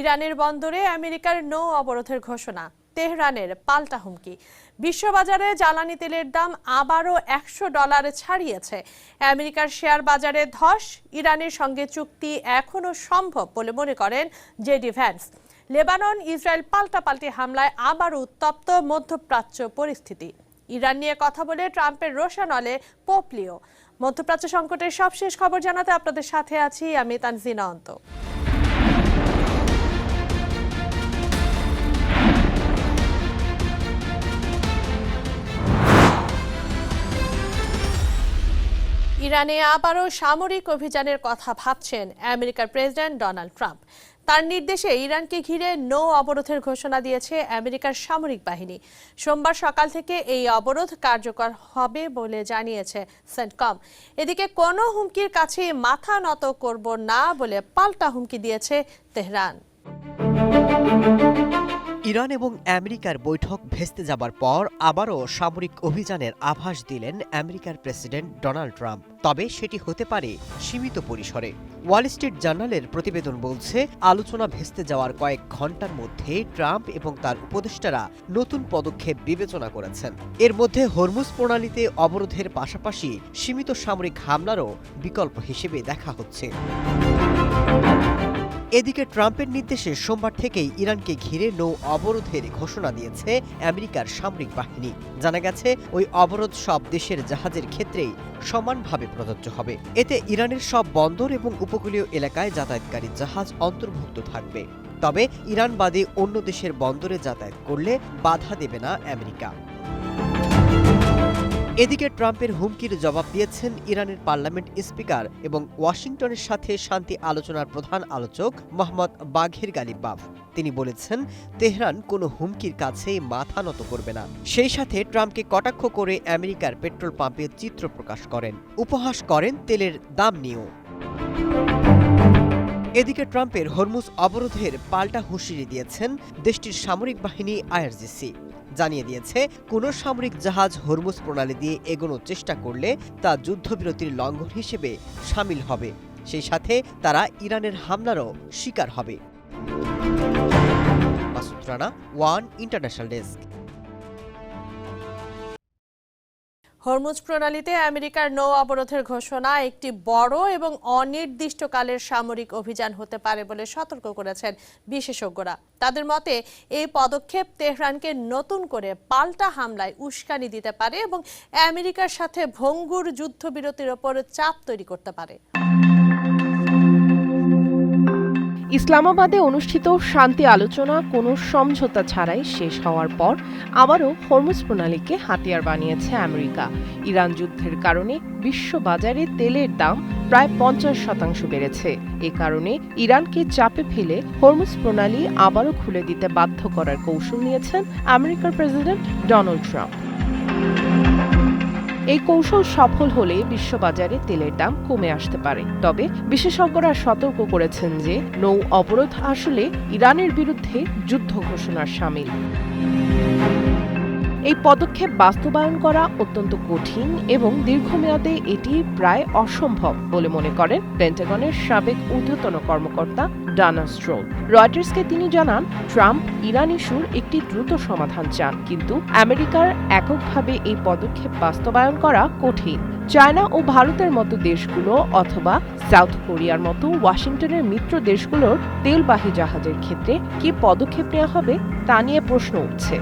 ইরানের বন্দরে আমেরিকার নৌ অবরোধের ঘোষণা, তেহরানের পাল্টা হুমকি। বিশ্ববাজারে জ্বালানি তেলের দাম আবারও $100 ছাড়িয়েছে। আমেরিকার শেয়ার বাজারে ধস, ইরানের সঙ্গে চুক্তি এখনো সম্ভব বলে মনে করেন জেডি ভ্যান্স। লেবানন ইসরায়েল পাল্টাপাল্টি হামলায় আবারও উত্তপ্ত মধ্যপ্রাচ্য পরিস্থিতি। ইরান নিয়ে কথা বলে ট্রাম্পের রোষানলে পোপ লিও। মধ্যপ্রাচ্য সংকটের সবশেষ খবর জানাতে আপনাদের সাথে আছি আমি তানজিনা অন্ত। ইরানে আবারও সামরিক অভিযানের কথা ভাবছেন আমেরিকার প্রেসিডেন্ট ডোনাল্ড ট্রাম্প। তার নির্দেশে ইরানকে ঘিরে নৌ অবরোধের ঘোষণা দিয়েছে আমেরিকার সামরিক বাহিনী। সোমবার সকাল থেকে এই অবরোধ কার্যকর হবে বলে জানিয়েছে সেন্টকম। এদিকে কোনো হুমকির কাছে মাথা নত করব না বলে পাল্টা হুমকি দিয়েছে তেহরান। ইরান এবং আমেরিকার বৈঠক ভেস্তে যাবার পর আবারও সামরিক অভিযানের আভাস দিলেন আমেরিকার প্রেসিডেন্ট ডোনাল্ড ট্রাম্প। তবে সেটি হতে পারে সীমিত পরিসরে। ওয়াল স্ট্রিট জার্নালের প্রতিবেদন বলছে, আলোচনা ভেস্তে যাওয়ার কয়েক ঘন্টার মধ্যে ট্রাম্প এবং তার উপদেষ্টারা নতুন পদক্ষেপ বিবেচনা করেছেন। এর মধ্যে হরমুজ প্রণালীতে অবরোধের পাশাপাশি সীমিত সামরিক হামলারও বিকল্প হিসেবে দেখা হচ্ছে। এদিকে ট্রাম্পের নির্দেশে সোমবার থেকেই ইরানকে ঘিরে নৌ অবরোধের ঘোষণা দিয়েছে আমেরিকার সামরিক বাহিনী। জানা গেছে, ওই অবরোধ সব দেশের জাহাজের ক্ষেত্রেই সমানভাবে প্রযোজ্য হবে। এতে ইরানের সব বন্দর এবং উপকূলীয় এলাকায় যাতায়াতকারী জাহাজ অন্তর্ভুক্ত থাকবে। তবে ইরান বাদে অন্য দেশের বন্দরে যাতায়াত করলে বাধা দেবে না আমেরিকা। এদিকে ট্রাম্পের হুমকির জবাব দিয়েছেন ইরানের পার্লামেন্ট স্পিকার এবং ওয়াশিংটনের সাথে শান্তি আলোচনার প্রধান আলোচক মোহাম্মদ বাঘের গালিবাফ। তিনি বলেছেন, তেহরান কোনো হুমকির কাছে মাথা নত করবে না। সেই সাথে ট্রাম্পকে কটাক্ষ করে আমেরিকার পেট্রোল পাম্পের চিত্র প্রকাশ করেন, উপহাস করেন তেলের দাম নিয়েও। এদিকে ট্রাম্পের হরমুজ অবরোধের পাল্টা হুঁশিয়ারি দিয়েছেন দেশটির সামরিক বাহিনী আইআরজিসি। জানিয়ে দিয়েছে, কোনো সামরিক জাহাজ হরমুজ প্রণালী দিয়ে এগোনোর চেষ্টা করলে তা যুদ্ধবিরতির লঙ্ঘন হিসেবে শামিল হবে। সেই সাথে তারা ইরানের হামলারও শিকার হবে। Masud Rana, one international desk. Hormuz প্রণালীতে আমেরিকার নৌ অবরোধের ঘোষণা একটি বড় এবং অনির্দিষ্টকালের সামরিক অভিযান হতে পারে বলে সতর্ক করেছেন বিশেষজ্ঞরা। তাদের মতে, এই পদক্ষেপ তেহরানকে নতুন করে পাল্টা হামলায় উস্কানি দিতে পারে এবং আমেরিকার সাথে ভঙ্গুর যুদ্ধবিরতির ওপর চাপ তৈরি করতে পারে। ইসলামাবাদে অনুষ্ঠিত শান্তি আলোচনা কোনো সমঝোতা ছাড়াই শেষ হওয়ার পর আবারও হরমুজ প্রণালীকে হাতিয়ার বানিয়েছে আমেরিকা। ইরান যুদ্ধের কারণে বিশ্ববাজারে তেলের দাম প্রায় 50% বেড়েছে। এ কারণে ইরানকে চাপে ফেলে হরমুজ প্রণালী আবারও খুলে দিতে বাধ্য করার কৌশল নিয়েছেন আমেরিকার প্রেসিডেন্ট ডোনাল্ড ট্রাম্প। এই কৌশল সফল হলে বিশ্ববাজারে তেলের দাম কমে আসতে পারে। তবে বিশেষজ্ঞরা সতর্ক করেছেন যে নৌ অবরোধ আসলে ইরানের বিরুদ্ধে যুদ্ধ ঘোষণার শামিল। এই পদক্ষেপ বাস্তবায়ন করা অত্যন্ত কঠিন এবং দীর্ঘমেয়াদে এটি প্রায় অসম্ভব বলে মনে করেন পেন্টাগনের সাবেক ঊর্ধ্বতন কর্মকর্তা ডানা স্ট্রোল। রয়টার্সকে তিনি জানান, ট্রাম্প ইরান ইস্যুর একটি দ্রুত সমাধান চান, কিন্তু আমেরিকার এককভাবে এই পদক্ষেপ বাস্তবায়ন করা কঠিন। চায়না ও ভারতের মতো দেশগুলো অথবা সাউথ কোরিয়ার মতো ওয়াশিংটনের মিত্র দেশগুলোর তেলবাহী জাহাজের ক্ষেত্রে কি পদক্ষেপ নেওয়া হবে তা নিয়ে প্রশ্ন উঠছে।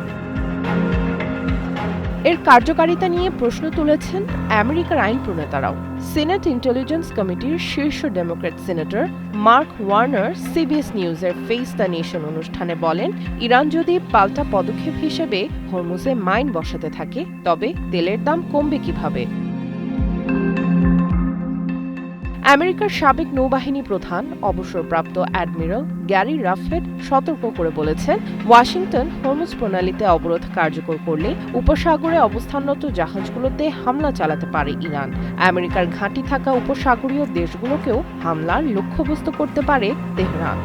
এর কার্যকারিতা নিয়ে প্রশ্ন তুলেছেন আমেরিকার আইন প্রণেতারাও। সিনেট ইন্টেলিজেন্স কমিটির শীর্ষ Democrat senator mark Warner CBS নিউজের ফেস দ্য নেশন অনুষ্ঠানে বলেন, ইরান যদি পাল্টা পদক্ষেপ হিসেবে হরমুজে মাইন বসাতে থাকে, তবে তেলের দাম কমবে কিভাবে? আমেরিকার সাবেক নৌবাহিনী প্রধান অবসরপ্রাপ্ত অ্যাডমিরাল গ্যারি রাফেট সতর্ক করে বলেছেন, ওয়াশিংটন হরমুজ প্রণালীতে অবরোধ কার্যকর করলে উপসাগরে অবস্থানরত জাহাজগুলোতে হামলা চালাতে পারে ইরান। আমেরিকার ঘাঁটি থাকা উপসাগরীয় দেশগুলোকেও হামলার লক্ষ্যবস্তু করতে পারে তেহরান।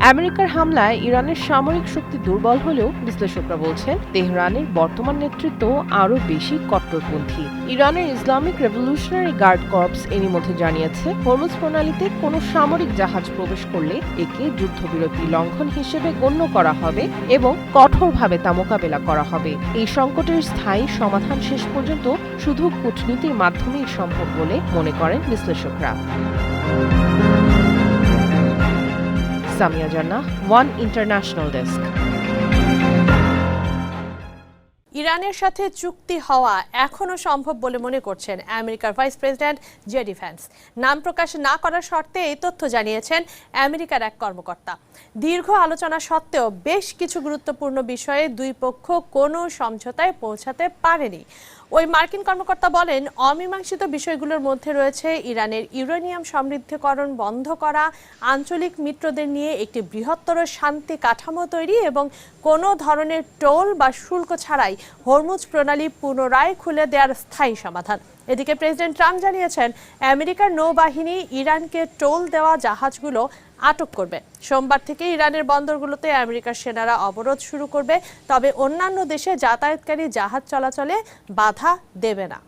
আমেরিকার হামলায় ইরানের সামরিক শক্তি দুর্বল হলেও বিশ্লেষকরা বলছেন তেহরানের বর্তমান নেতৃত্ব আরও বেশি কট্টরপন্থী। ইরানের ইসলামিক রেভলিউশনারি গার্ড কর্পস এরই মধ্যে জানিয়েছে হরমুজ প্রণালীতে কোনো সামরিক জাহাজ প্রবেশ করলে একে যুদ্ধবিরতি লঙ্ঘন হিসেবে গণ্য করা হবে এবং কঠোরভাবে তা মোকাবেলা করা হবে। এই সংকটের স্থায়ী সমাধান শেষ পর্যন্ত শুধু কূটনীতির মাধ্যমেই সম্ভব বলে মনে করেন বিশ্লেষকরা। সামিয়া জান্নাহ, ওয়ান ইন্টারন্যাশনাল ডেস্ক। ইরানের সাথে চুক্তি হওয়া এখনও সম্ভব বলে মনে করছেন আমেরিকার ভাইস প্রেসিডেন্ট জেডি ভ্যান্স। নাম প্রকাশ না করার শর্তে এই তথ্য জানিয়েছেন আমেরিকার এক কর্মকর্তা। দীর্ঘ আলোচনা সত্ত্বেও বেশ কিছু গুরুত্বপূর্ণ বিষয়ে দুই পক্ষ কোনো সমঝোতায় পৌঁছাতে পারেনি। ওই মার্কিন কর্মকর্তা বলেন, অমীমাংসিত বিষয়গুলোর মধ্যে রয়েছে ইরানের ইউরেনিয়াম সমৃদ্ধকরণ বন্ধ করা, আঞ্চলিক মিত্রদের নিয়ে একটি বৃহত্তর শান্তি কাঠামো তৈরি এবং কোনো ধরনের টোল বা শুল্ক ছাড়াই হরমুজ প্রণালী পুনরায় খুলে দেওয়ার স্থায়ী সমাধান। এদিকে প্রেসিডেন্ট ট্রাম্প জানিয়েছেন আমেরিকার নৌবাহিনী ইরানকে টোল দেওয়া জাহাজগুলো আটক করবে। সোমবার থেকে ইরানের বন্দরগুলোতে আমেরিকার সেনারা অবরোধ শুরু করবে, তবে অন্যান্য দেশে যাতায়াতকারী জাহাজ চলাচলে বাধা দেবে না।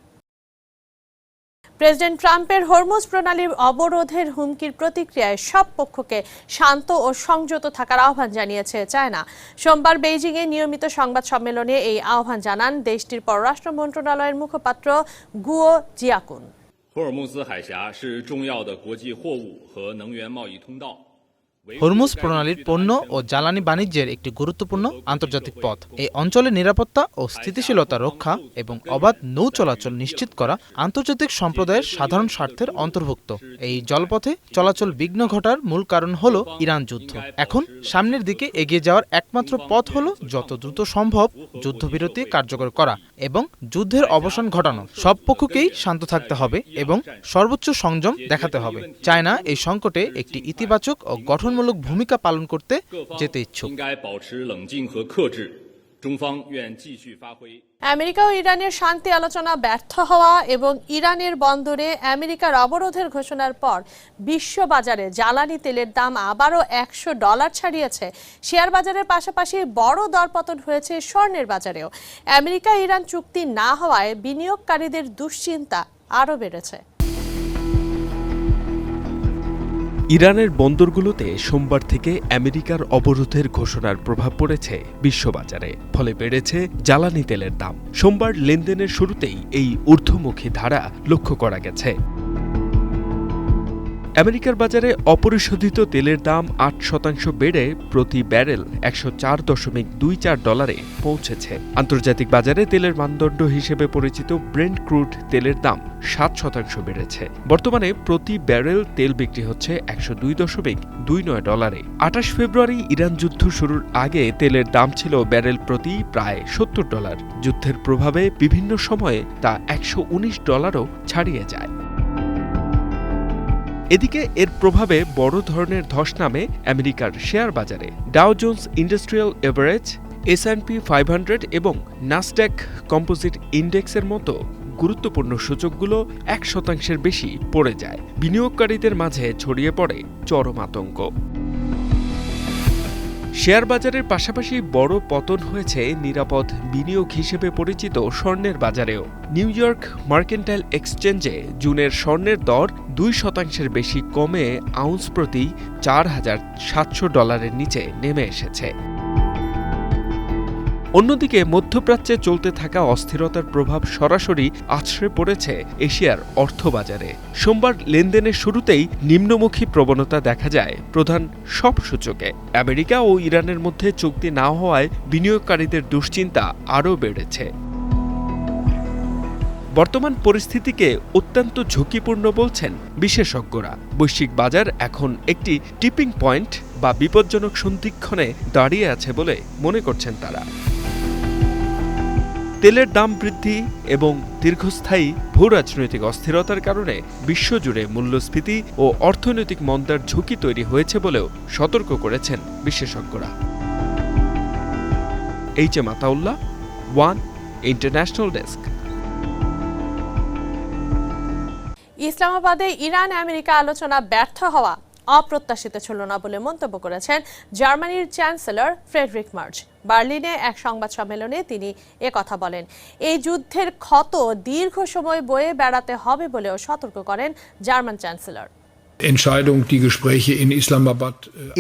প্রেসিডেন্ট ট্রাম্পের হরমুজ প্রণালীর অবরোধের হুমকির প্রতিক্রিয়ায় সব পক্ষকে শান্ত ও সংযত থাকার আহ্বান জানিয়েছে চায়না। সোমবার বেইজিংয়ে নিয়মিত সংবাদ সম্মেলনে এই আহ্বান জানান দেশটির পররাষ্ট্র মন্ত্রণালয়ের মুখপাত্র গুও জিয়াকুন। 霍尔木兹海峡是重要的国际货物和能源贸易通道。 হরমুজ প্রণালীর পণ্য ও জ্বালানি বাণিজ্যের একটি গুরুত্বপূর্ণ আন্তর্জাতিক পথ। এই অঞ্চলের নিরাপত্তা ও স্থিতিশীলতা রক্ষা এবং অবাধ নৌ চলাচল নিশ্চিত করা আন্তর্জাতিক সম্প্রদায়ের সাধারণ স্বার্থের অন্তর্ভুক্ত। এই জলপথে চলাচল বিঘ্ন ঘটার মূল কারণ হল ইরান যুদ্ধ। এখন সামনের দিকে এগিয়ে যাওয়ার একমাত্র পথ হল যত দ্রুত সম্ভব যুদ্ধবিরতি কার্যকর করা এবং যুদ্ধের অবসান ঘটানো। সব পক্ষকেই শান্ত থাকতে হবে এবং সর্বোচ্চ সংযম দেখাতে হবে। চায়না এই সংকটে একটি ইতিবাচক ও গঠনমূলক ভূমিকা পালন করতে যেতে ইচ্ছুক। আমেরিকা ও ইরানের শান্তি আলোচনা ব্যর্থ হওয়া এবং ইরানের বন্দরে আমেরিকার অবরোধের ঘোষণার পর বিশ্ববাজারে জ্বালানি তেলের দাম আবারও $100 ছাড়িয়েছে। শেয়ার বাজারের পাশাপাশি বড় দরপতন হয়েছে স্বর্ণের বাজারেও। আমেরিকা ইরান চুক্তি না হওয়ায় বিনিয়োগকারীদের দুশ্চিন্তা আরও বেড়েছে। ইরানের বন্দরগুলোতে সোমবার থেকে আমেরিকার অবরোধের ঘোষণার প্রভাব পড়েছে বিশ্ববাজারে, ফলে বেড়েছে জ্বালানি তেলের দাম। সোমবার লেনদেনের শুরুতেই এই ঊর্ধ্বমুখী ধারা লক্ষ্য করা গেছে। আমেরিকার বাজারে অপরিশোধিত তেলের দাম 8% বেড়ে প্রতি ব্যারেল $104.24 পৌঁছেছে। আন্তর্জাতিক বাজারে তেলের মানদণ্ড হিসেবে পরিচিত ব্রেন্ট ক্রুড তেলের দাম 7% বেড়েছে। বর্তমানে প্রতি ব্যারেল তেল বিক্রি হচ্ছে $102.29। 28 ফেব্রুয়ারি ইরান যুদ্ধ শুরুর আগে তেলের দাম ছিল ব্যারেল প্রতি প্রায় $70। যুদ্ধের প্রভাবে বিভিন্ন সময়ে তা $119ও ছাড়িয়ে যায়। এদিকে এর প্রভাবে বড় ধরনের ধস নামে আমেরিকার শেয়ার বাজারে। Dao Jones industrial average, S&P 500 এবং নাসড্যাক কম্পোজিট ইন্ডেক্সের মতো গুরুত্বপূর্ণ সূচকগুলো 1% বেশি পড়ে যায়। বিনিয়োগকারীদের মাঝে ছড়িয়ে পড়ে চরম আতঙ্ক। শেয়ার বাজারের পাশাপাশি বড় পতন হয়েছে নিরাপদ বিনিয়োগ হিসেবে পরিচিত স্বর্ণের বাজারেও। নিউ ইয়র্ক মার্কেন্টাইল এক্সচেঞ্জে জুনের স্বর্ণের দর 2% বেশি কমে আউন্স প্রতি $4,700 নিচে নেমে এসেছে। অন্যদিকে মধ্যপ্রাচ্যে চলতে থাকা অস্থিরতার প্রভাব সরাসরি আছড়ে পড়েছে এশিয়ার অর্থবাজারে। সোমবার লেনদেনের শুরুতেই নিম্নমুখী প্রবণতা দেখা যায় প্রধান সব সূচকে। আমেরিকা ও ইরানের মধ্যে চুক্তি না হওয়ায় বিনিয়োগকারীদের দুশ্চিন্তা আরও বেড়েছে। বর্তমান পরিস্থিতিকে অত্যন্ত ঝুঁকিপূর্ণ বলছেন বিশেষজ্ঞরা। বৈশ্বিক বাজার এখন একটি টিপিং পয়েন্ট বা বিপজ্জনক সন্ধিক্ষণে দাঁড়িয়ে আছে বলে মনে করছেন তারা। তেলের দাম বৃদ্ধি এবং দীর্ঘস্থায়ী ভূরাজনৈতিক অস্থিরতার কারণে বিশ্বজুড়ে মূল্যস্ফীতি ও অর্থনৈতিক মন্দার ঝুঁকি তৈরি হয়েছে বলেও সতর্ক করেছেন বিশেষজ্ঞরা। HM. Ataullah, one international desk. ইসলামাবাদে ইরান আমেরিকা আলোচনা ব্যর্থ হওয়া অপ্রত্যাশিত ছিল না বলে মন্তব্য করেছেন জার্মানির চ্যান্সেলর ফ্রেডরিক মার্জ। বার্লিনে এক সংবাদ সম্মেলনে তিনি কথা বলেন। এই যুদ্ধের ক্ষত দীর্ঘ সময় বয়ে বেড়াতে হবে বলেও সতর্ক করেন জার্মান চ্যান্সেলর।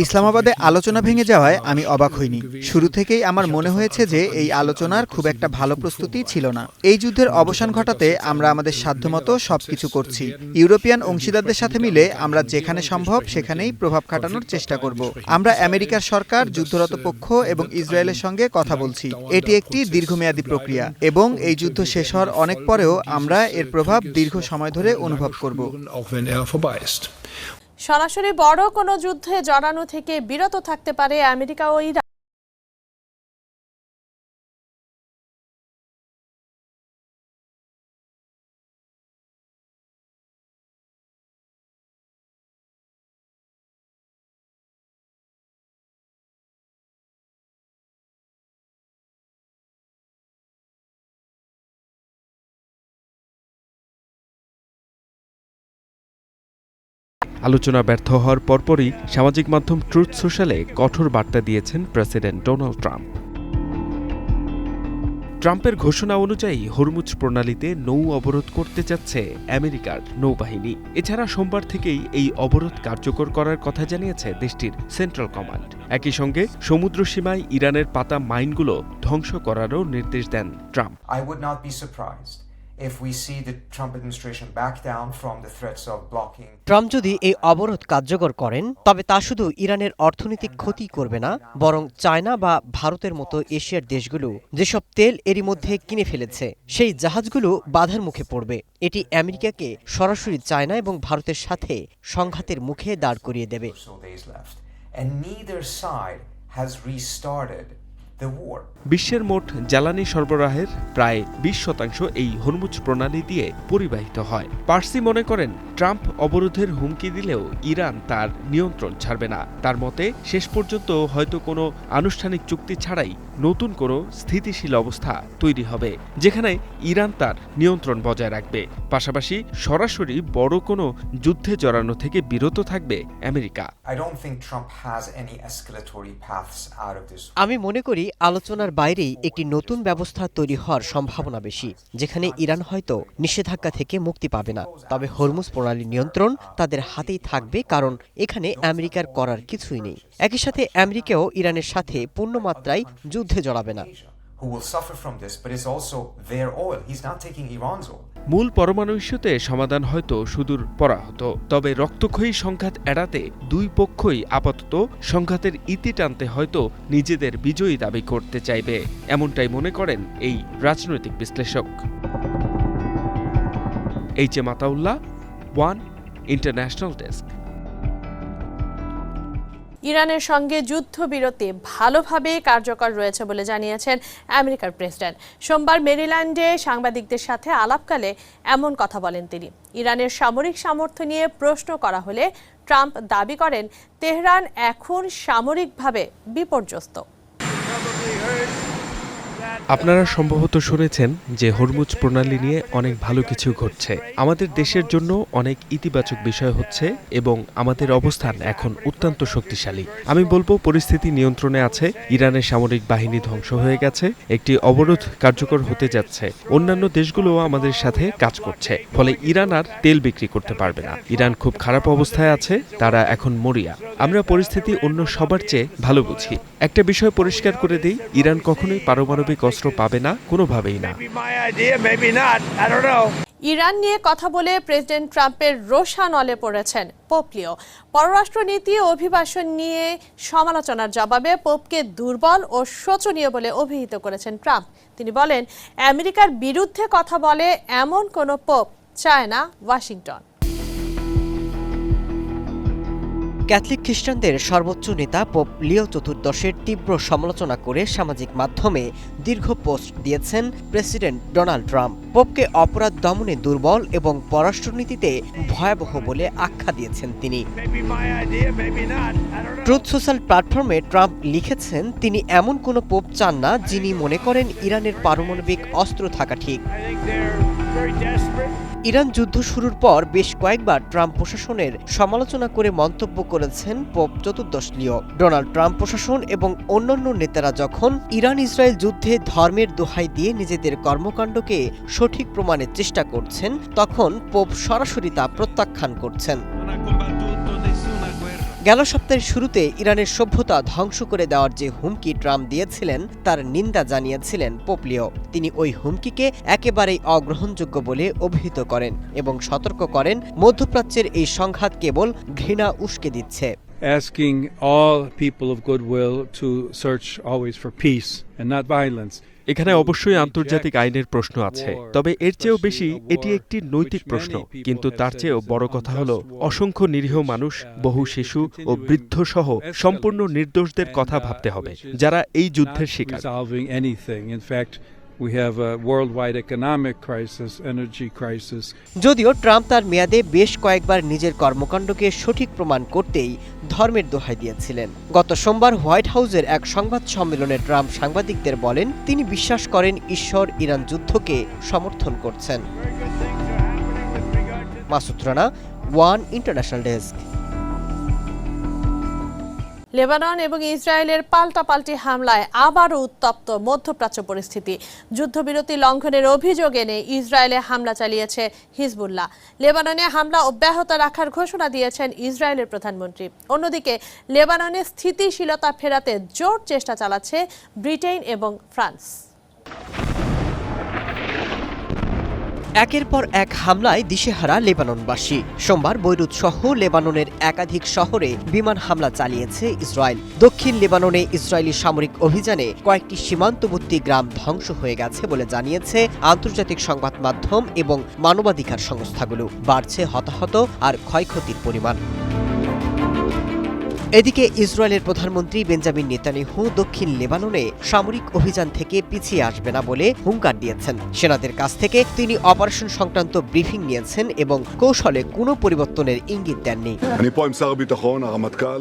ইসলামাবাদে আলোচনা ভেঙে যাওয়ায় আমি অবাক হইনি। শুরু থেকেই আমার মনে হয়েছে যে এই আলোচনার খুব একটা ভালো প্রস্তুতি ছিল না। এই যুদ্ধের অবসান ঘটাতে আমরা আমাদের সাধ্যমতো সবকিছু করছি। ইউরোপিয়ান অংশীদারদের সাথে মিলে আমরা যেখানে সম্ভব সেখানেই প্রভাব খাটানোর চেষ্টা করব। আমরা আমেরিকার সরকার, যুদ্ধরত পক্ষ এবং ইসরায়েলের সঙ্গে কথা বলছি। এটি একটি দীর্ঘমেয়াদী প্রক্রিয়া এবং এই যুদ্ধ শেষ হওয়ার অনেক পরেও আমরা এর প্রভাব দীর্ঘ সময় ধরে অনুভব করব। সরাসরি বড় কোনো যুদ্ধে জড়ানো থেকে বিরত থাকতে পারে আমেরিকা ও ইরান। আলোচনা ব্যর্থ হওয়ার পরপরই সামাজিক মাধ্যম ট্রুথ সোশ্যালে কঠোর বার্তা দিয়েছেন প্রেসিডেন্ট ডোনাল্ড ট্রাম্প। ট্রাম্পের ঘোষণা অনুযায়ী হরমুজ প্রণালীতে নৌ অবরোধ করতে যাচ্ছে আমেরিকার নৌবাহিনী। এছাড়া সোমবার থেকেই এই অবরোধ কার্যকর করার কথা জানিয়েছে দেশটির সেন্ট্রাল কমান্ড। একই সঙ্গে সমুদ্র সীমায় ইরানের পাতা মাইনগুলো ধ্বংস করারও নির্দেশ দেন ট্রাম্প। ট্রাম্প যদি এই অবরোধ কার্যকর করেন তবে তা শুধু ইরানের অর্থনৈতিক ক্ষতি করবে না, বরং চায়না বা ভারতের মতো এশিয়ার দেশগুলো যেসব তেল এরই মধ্যে কিনে ফেলেছে সেই জাহাজগুলো বাধার মুখে পড়বে। এটি আমেরিকাকে সরাসরি চায়না এবং ভারতের সাথে সংঘাতের মুখে দাঁড় করিয়ে দেবে। বিশ্বের মোট জ্বালানি সরবরাহের প্রায় 20% এই হরমুজ প্রণালী দিয়ে পরিবাহিত হয়। পার্সি মনে করেন ট্রাম্প অবরোধের হুমকি দিলেও ইরান তার নিয়ন্ত্রণ ছাড়বে না। তার মতে শেষ পর্যন্ত হয়তো কোনো আনুষ্ঠানিক চুক্তি ছাড়াই নতুন কোনো স্থিতিশীল অবস্থা তৈরি হবে, যেখানে ইরান তার নিয়ন্ত্রণ বজায় রাখবে। পাশাপাশি সরাসরি বড় কোনো যুদ্ধে জড়ানো থেকে বিরত থাকবে আমেরিকা। আমি মনে করি আলোচনার বাইরেই একটি নতুন ব্যবস্থা তৈরি হওয়ার সম্ভাবনা বেশি, যেখানে ইরান হয়তো নিষেধাজ্ঞা থেকে মুক্তি পাবে না, তবে হরমুজ প্রণালী নিয়ন্ত্রণ তাদের হাতেই থাকবে, কারণ এখানে আমেরিকার করার কিছুই নেই। একই সাথে আমেরিকাও ইরানের সাথে পূর্ণমাত্রায় যুদ্ধে জড়াবে না। মূল পরমাণু ইস্যুতে সমাধান হয়তো সুদূর পরাহত, তবে রক্তক্ষয়ী সংঘাত এড়াতে দুই পক্ষই আপাতত সংঘাতের ইতি টানতে হয়তো নিজেদের বিজয়ী দাবি করতে চাইবে, এমনটাই মনে করেন এই রাজনৈতিক বিশ্লেষক। HA. Mataullah, one international desk. ইরানের সঙ্গে যুদ্ধবিরতি ভালোভাবে কার্যকর রয়েছে বলে জানিয়েছেন আমেরিকার প্রেসিডেন্ট। সোমবার মেরিল্যান্ডে সাংবাদিকদের সাথে আলাপকালে এমন কথা বলেন তিনি। ইরানের সামরিক সামর্থ্য নিয়ে প্রশ্ন করা হলে ট্রাম্প দাবি করেন তেহরান এখন সামরিকভাবে বিপর্যস্ত। আপনারা সম্ভবত শুনেছেন যে হরমুজ প্রণালী নিয়ে অনেক ভালো কিছু ঘটছে। আমাদের দেশের জন্য অনেক ইতিবাচক বিষয় হচ্ছে এবং আমাদের অবস্থান এখন অত্যন্ত শক্তিশালী। আমি বলবো পরিস্থিতি নিয়ন্ত্রণে আছে। ইরানের সামরিক বাহিনী ধ্বংস হয়ে গেছে, একটি অবরোধ কার্যকর হতে যাচ্ছে। অন্যান্য দেশগুলোও আমাদের সাথে কাজ করছে, ফলে ইরান আর তেল বিক্রি করতে পারবে না। ইরান খুব খারাপ অবস্থায় আছে, তারা এখন মরিয়া। আমরা পরিস্থিতি অন্য সবার চেয়ে ভালো বুঝি। একটা বিষয় পরিষ্কার করে দিই, ইরান কখনোই পারমাণবিক অস্ত্র পাবে না, কোনোভাবেই না। ইরান নিয়ে কথা বলে প্রেসিডেন্ট ট্রাম্পের রোষানলে পড়েছেন পোপ লিও। পররাষ্ট্রনীতি ও অভিবাসন নিয়ে সমালোচনার জবাবে পোপকে দুর্বল ও শোচনীয় বলে অভিহিত করেছেন ট্রাম্প। তিনি বলেন, আমেরিকার বিরুদ্ধে কথা বলে এমন কোনো পোপ চায় না ওয়াশিংটন। ক্যাথলিক খ্রিস্টানদের সর্বোচ্চ নেতা পোপ লিও চতুর্দশের তীব্র সমালোচনা করে সামাজিক মাধ্যমে দীর্ঘ পোস্ট দিয়েছেন প্রেসিডেন্ট ডোনাল্ড ট্রাম্প। পোপকে অপরাধ দমনে দুর্বল এবং পররাষ্ট্রনীতিতে ভয়াবহ বলে আখ্যা দিয়েছেন তিনি। ট্রুথ সোশ্যাল প্ল্যাটফর্মে ট্রাম্প লিখেছেন, তিনি এমন কোনো পোপ চান না যিনি মনে করেন ইরানের পারমাণবিক অস্ত্র থাকা ঠিক। ইরান যুদ্ধ শুরুর পর বেশ কয়েকবার ট্রাম্প প্রশাসনের সমালোচনা করে মন্তব্য করেছেন পোপ চতুর্দশ লিও। ডোনাল্ড ট্রাম্প প্রশাসন এবং অন্যান্য নেতারা যখন ইরান ইসরায়েল যুদ্ধে ধর্মের দোহাই দিয়ে নিজেদের কর্মকাণ্ডকে সঠিক প্রমাণের চেষ্টা করছেন, তখন পোপ সরাসরি তা প্রত্যাখ্যান করছেন। গেল সপ্তাহের শুরুতে ইরানের সভ্যতা ধ্বংস করে দেওয়ার যে হুমকি ট্রাম্প দিয়েছিলেন তার নিন্দা জানিয়েছিলেন পোপ লিও। তিনি ওই হুমকিকে একেবারেই অগ্রহণযোগ্য বলে অভিহিত করেন এবং সতর্ক করেন মধ্যপ্রাচ্যের এই সংঘাত কেবল ঘৃণা উস্কে দিচ্ছে। Asking all people of goodwill to search always for peace and not violence. এখানে অবশ্যই আন্তর্জাতিক আইনের প্রশ্ন আছে, তবে এর চেয়েও বেশি এটি একটি নৈতিক প্রশ্ন। কিন্তু তার চেয়েও বড় কথা হলো অসংখ্য নিরীহ মানুষ, বহু শিশু ও বৃদ্ধ সহ সম্পূর্ণ নির্দোষদের কথা ভাবতে হবে, যারা এই যুদ্ধের শিকার। We have a worldwide economic crisis, energy crisis. যদিও ট্রাম্প তার মেয়াদে বেশ কয়েকবার নিজের কর্মকাণ্ডকে সঠিক প্রমাণ করতেই ধর্মের দোহাই দিয়েছিলেন। গত সোমবার হোয়াইট হাউসের এক সংবাদ সম্মেলনে ট্রাম্প সাংবাদিকদের বলেন তিনি বিশ্বাস করেন ঈশ্বর ইরান যুদ্ধকে সমর্থন করছেন। Masud Rana, one international desk. Lebanon এবং ইসরায়েলের পাল্টাপাল্টি হামলায় আবারও উত্তপ্ত মধ্যপ্রাচ্য পরিস্থিতি। যুদ্ধবিরতি লঙ্ঘনের অভিযোগ এনে ইসরায়েলে হামলা চালিয়েছে হিজবুল্লাহ। লেবাননে হামলা অব্যাহত রাখার ঘোষণা দিয়েছেন ইসরায়েলের প্রধানমন্ত্রী। অন্যদিকে লেবাননে স্থিতিশীলতা ফেরাতে জোর চেষ্টা চালাচ্ছে ব্রিটেন এবং ফ্রান্স। একের পর এক হামলায় দিশেহারা লেবাননবাসী। সোমবার বৈরুত সহ লেবাননের একাধিক শহরে বিমান হামলা চালিয়েছে ইসরায়েল। দক্ষিণ লেবাননে ইসরায়েলি সামরিক অভিযানে কয়েকটি সীমান্তবর্তী গ্রাম ধ্বংস হয়ে গেছে বলে জানিয়েছে আন্তর্জাতিক সংবাদ মাধ্যম এবং মানবাধিকার সংস্থাগুলো। বাড়ছে হতাহত আর ক্ষয়ক্ষতির পরিমাণ। এদিকে ইসরায়েলের প্রধানমন্ত্রী বেঞ্জামিন নেতানিয়াহু দক্ষিণ লেবাননে সামরিক অভিযান থেকে পিছিয়ে আসবে না বলে হুঙ্কার দিয়েছেন। সেনাদের কাছ থেকে তিনি অপারেশন সংক্রান্ত ব্রিফিং নিয়েছেন এবং কৌশলে কোনো পরিবর্তনের ইঙ্গিত দেননি।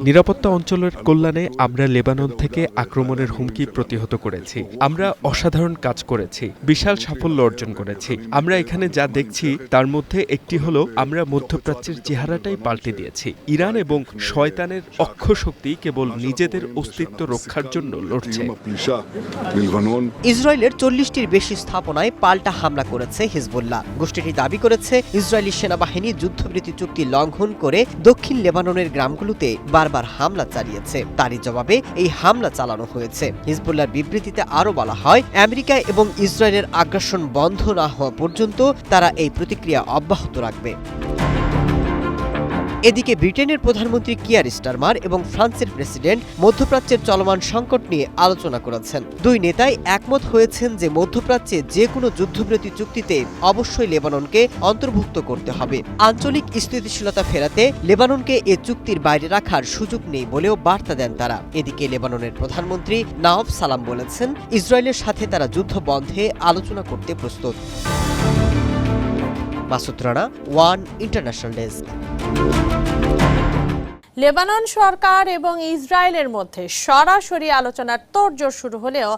নিরাপত্তা অঞ্চলের কল্যাণে আমরা লেবানন থেকে আক্রমণের হুমকি প্রতিহত করেছি। আমরা অসাধারণ কাজ করেছি, বিশাল সাফল্য অর্জন করেছি। আমরা এখানে যা দেখছি তার মধ্যে একটি হলো আমরা মধ্যপ্রাচ্যের চেহারাটাই পাল্টে দিয়েছি। ইরান এবং শয়তানের শক্তি কেবল নিজেদের অস্তিত্ব রক্ষার জন্য লড়ছে। ইসরায়েলের 40টির বেশি স্থাপনায় পাল্টা হামলা করেছে হিজবুল্লাহ। গোষ্ঠীটি দাবি করেছে ইসরায়েলি সেনাবাহিনী যুদ্ধবিরতি চুক্তি লঙ্ঘন করে দক্ষিণ লেবাননের গ্রামগুলোতে বারবার হামলা চালিয়েছে। তারই জবাবে এই হামলা চালানো হয়েছে। হিজবুল্লাহর বিবৃতিতে আরও বলা হয়, আমেরিকা এবং ইসরায়েলের আগ্রাসন বন্ধ না হওয়া পর্যন্ত তারা এই প্রতিক্রিয়া অব্যাহত রাখবে। এদিকে ব্রিটেনের প্রধানমন্ত্রী কিয়ার স্টারমার এবং ফ্রান্সের প্রেসিডেন্ট মধ্যপ্রাচ্যের চলমান সংকট নিয়ে আলোচনা করেছেন। দুই নেতাই একমত হয়েছেন যে মধ্যপ্রাচ্যে যে কোনো যুদ্ধবিরতি চুক্তিতে অবশ্যই লেবাননকে অন্তর্ভুক্ত করতে হবে। আঞ্চলিক স্থিতিশীলতা ফেরাতে লেবাননকে এ চুক্তির বাইরে রাখার সুযোগ নেই বলেও বার্তা দেন তারা। এদিকে লেবাননের প্রধানমন্ত্রী নাওয়াফ সালাম বলেছেন ইসরায়েলের সাথে তারা যুদ্ধ বন্ধে আলোচনা করতে প্রস্তুত। Masud Rana, one international desk. Lebanon সরকার এবং ইসরায়েলের মধ্যে সরাসরি আলোচনার তোড়জোড় শুরু হলেও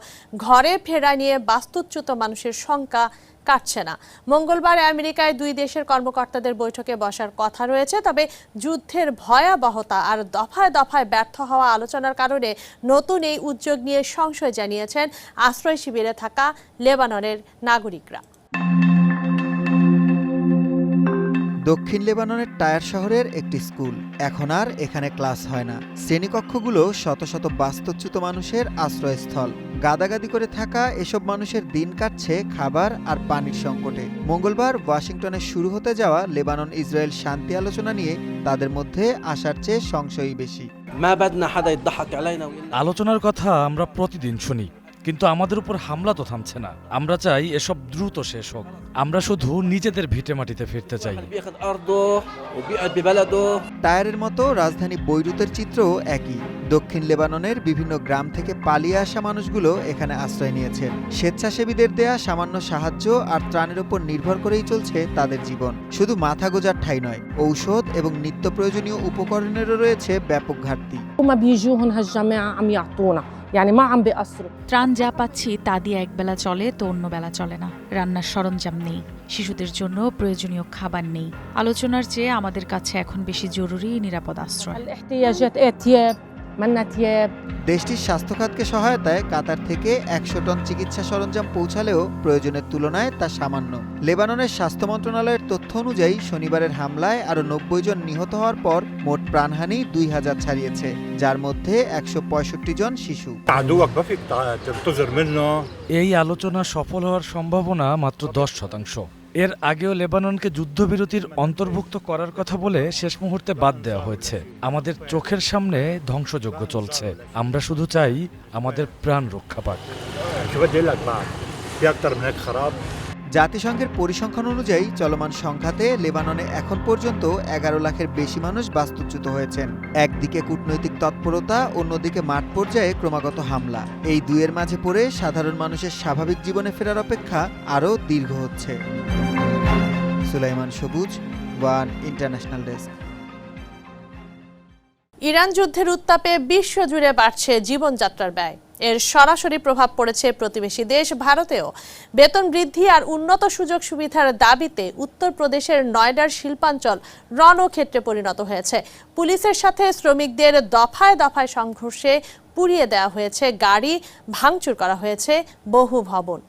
ঘরে ফেরা নিয়ে বাস্তুচ্যুত মানুষের সংখ্যা কাটছে না। মঙ্গলবার আমেরিকায় দুই দেশের কর্মকর্তাদের বৈঠকে বসার কথা রয়েছে, তবে যুদ্ধের ভয়াবহতা আর দফায় দফায় ব্যর্থ হওয়া আলোচনার কারণে নতুন এই উদ্যোগ নিয়ে সংশয় জানিয়েছেন আশ্রয় শিবিরে থাকা লেবাননের নাগরিকরা। দক্ষিণ লেবাননের টায়ার শহরের একটি স্কুল, এখন আর এখানে ক্লাস হয় না। শ্রেণীকক্ষগুলো শত শত বাস্তুচ্যুত মানুষের আশ্রয়স্থল। গাদাগাদি করে থাকা এসব মানুষের দিন কাটছে খাবার আর পানির সংকটে। মঙ্গলবার ওয়াশিংটনে শুরু হতে যাওয়া লেবানন ইসরায়েল শান্তি আলোচনা নিয়ে তাদের মধ্যে আশার চেয়ে সংশয়ই বেশি। আলোচনার কথা আমরা প্রতিদিন শুনি, কিন্তু আমাদের উপর হামলা তো থামছে না। আমরা চাই এসব দ্রুত শেষ হোক। আমরা শুধু নিজেদের ভিটে মাটিতে ফিরতে চাই। টায়ারের মতো রাজধানী বৈরুতের চিত্রও একই। দক্ষিণ লেবাননের বিভিন্ন গ্রাম থেকে পালিয়ে আসা মানুষগুলো এখানে আশ্রয় নিয়েছে। স্বেচ্ছাসেবীদের দেয়া সামান্য সাহায্য আর ত্রাণের উপর নির্ভর করেই চলছে তাদের জীবন। শুধু মাথা গোজার ঠাঁই নয়, ঔষধ এবং নিত্য প্রয়োজনীয় উপকরণেরও রয়েছে ব্যাপক ঘাটতি। يعني ما عم بيقصروا ত্রাণ যা পাচ্ছি তা দিয়ে একবেলা চলে তো অন্য বেলা চলে না। রান্নার সরঞ্জাম নেই, শিশুদের জন্য প্রয়োজনীয় খাবার নেই। আলোচনার চেয়ে আমাদের কাছে এখন বেশি জরুরি নিরাপদ আশ্রয়। الاحتياجات تياب منا تياب দেশটির স্বাস্থ্য খাতকে সহায়তায় কাতার থেকে 100 টন চিকিৎসা সরঞ্জাম পৌঁছালেও প্রয়োজনের তুলনায় তা সামান্য। লেবাননের স্বাস্থ্য মন্ত্রণালয়ের তথ্য অনুযায়ী শনিবারের হামলায় আরও 90 জন নিহত হওয়ার পর মোট প্রাণহানি 2000 ছাড়িয়েছে, যার মধ্যে 165 জন শিশু। এই আলোচনা সফল হওয়ার সম্ভাবনা মাত্র 10%। এর আগেও লেবাননকে যুদ্ধবিরতির অন্তর্ভুক্ত করার কথা বলে শেষ মুহূর্তে বাদ দেওয়া হয়েছে। আমাদের চোখের সামনে ধ্বংসযজ্ঞ চলছে। আমরা শুধু চাই আমাদের প্রাণ রক্ষা পাক। জাতিসংঘের পরিসংখ্যান অনুযায়ী চলমান সংঘাতে লেবাননে এখন পর্যন্ত 11 লাখের বেশি মানুষ বাস্তুচ্যুত হয়েছেন। একদিকে কূটনৈতিক তৎপরতা, অন্যদিকে মাঠ পর্যায়ে ক্রমাগত হামলা। এই দুয়ের মাঝে পড়ে সাধারণ মানুষের স্বাভাবিক জীবনে ফেরার অপেক্ষা আরও দীর্ঘ হচ্ছে। সুলাইমান সবুজ, ওয়ান ইন্টারন্যাশনাল ডেস্ক। ইরান যুদ্ধের উত্তাপে বিশ্বজুড়ে বাড়ছে জীবনযাত্রার ব্যয়। এর সরাসরি প্রভাব পড়েছে প্রতিবেশী দেশ ভারতেও। বেতন বৃদ্ধি আর উন্নত সুযোগ সুবিধার দাবিতে উত্তরপ্রদেশের নয়ডার শিল্পাঞ্চল রণক্ষেত্রে পরিণত হয়েছে। পুলিশের সাথে শ্রমিকদের দফায় দফায় সংঘর্ষে পুড়িয়ে দেওয়া হয়েছে গাড়ি, ভাঙচুর করা হয়েছে বহু ভবন।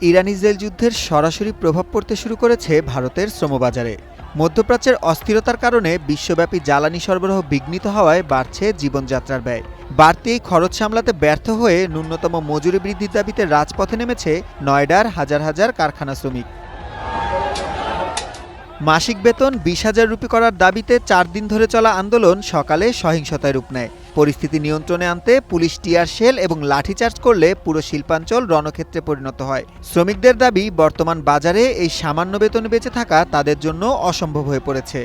ইরান ইসরায়েল যুদ্ধের সরাসরি প্রভাব পড়তে শুরু করেছে ভারতের শ্রমবাজারে। মধ্যপ্রাচ্যের অস্থিরতার কারণে বিশ্বব্যাপী জ্বালানি সরবরাহ বিঘ্নিত হওয়ায় বাড়ছে জীবনযাত্রার ব্যয়। বাড়তি এই খরচ সামলাতে ব্যর্থ হয়ে ন্যূনতম মজুরি বৃদ্ধির দাবিতে রাজপথে নেমেছে নয়ডার হাজার হাজার কারখানা শ্রমিক। মাসিক বেতন 20,000 রুপি করার দাবিতে 4 দিন ধরে চলা আন্দোলন সকালে সহিংসতায় রূপ নেয়। পরিস্থিতি নিয়ন্ত্রণে আনতে পুলিশ টিয়ার শেল এবং লাঠিচার্জ করলে পুরো শিল্পাঞ্চল রণক্ষেত্রে পরিণত হয়। শ্রমিকদের দাবি, বর্তমান বাজারে এই সামান্য বেতনে বেঁচে থাকা তাদের জন্য অসম্ভব হয়ে পড়েছে।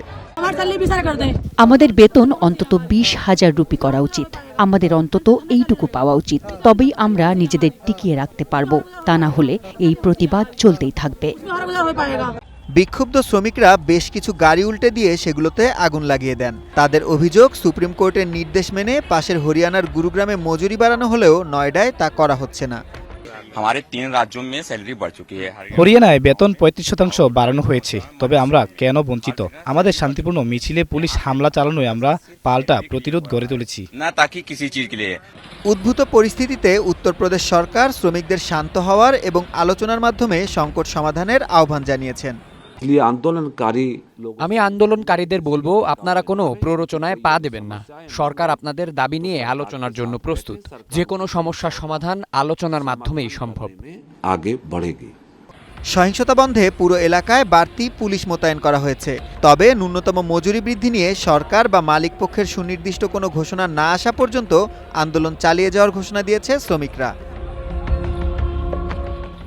আমাদের বেতন অন্তত 20,000 রুপি করা উচিত। আমাদের অন্তত এইটুকু পাওয়া উচিত, তবেই আমরা নিজেদের টিকিয়ে রাখতে পারবো। তা না হলে এই প্রতিবাদ চলতেই থাকবে। বিক্ষুব্ধ শ্রমিকরা বেশ কিছু গাড়ি উল্টে দিয়ে সেগুলোতে আগুন লাগিয়ে দেন। তাদের অভিযোগ, সুপ্রিম কোর্টের নির্দেশ মেনে পাশের হরিয়ানার গুরুগ্রামে মজুরি বাড়ানো হলেও নয়ডায় তা করা হচ্ছে না। হরিয়ানায় বেতন 35% বাড়ানো হয়েছে, তবে আমরা কেন বঞ্চিত? আমাদের শান্তিপূর্ণ মিছিলে পুলিশ হামলা চালানোয় আমরা পাল্টা প্রতিরোধ গড়ে তুলেছি। উদ্ভূত পরিস্থিতিতে উত্তরপ্রদেশ সরকার শ্রমিকদের শান্ত হওয়ার এবং আলোচনার মাধ্যমে সংকট সমাধানের আহ্বান জানিয়েছেন। আমি আন্দোলনকারীদের বলবো, আপনারা কোনো প্ররোচনায় পা দেবেন না। সরকার আপনাদের দাবি নিয়ে আলোচনার জন্য প্রস্তুত। যে কোনো সমস্যার সমাধান আলোচনার মাধ্যমেই সম্ভব। সহিংসতা বন্ধে পুরো এলাকায় বাড়তি পুলিশ মোতায়েন করা হয়েছে। তবে ন্যূনতম মজুরি বৃদ্ধি নিয়ে সরকার বা মালিক পক্ষের সুনির্দিষ্ট কোনো ঘোষণা না আসা পর্যন্ত আন্দোলন চালিয়ে যাওয়ার ঘোষণা দিয়েছে শ্রমিকরা।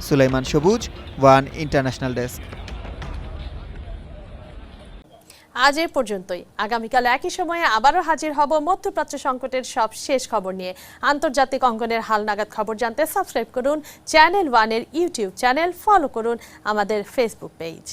সুলাইমান সবুজ, ওয়ান ইন্টারন্যাশনাল ডেস্ক। আজ এ পর্যন্তই। আগামীকাল একই সময়ে আবারও হাজির হব মধ্যপ্রাচ্য সংকটের সব শেষ খবর নিয়ে। আন্তর্জাতিক অঙ্গনের হালনাগাদ খবর জানতে সাবস্ক্রাইব করুন চ্যানেল ওয়ানের ইউটিউব চ্যানেল, ফলো করুন আমাদের ফেসবুক পেজ।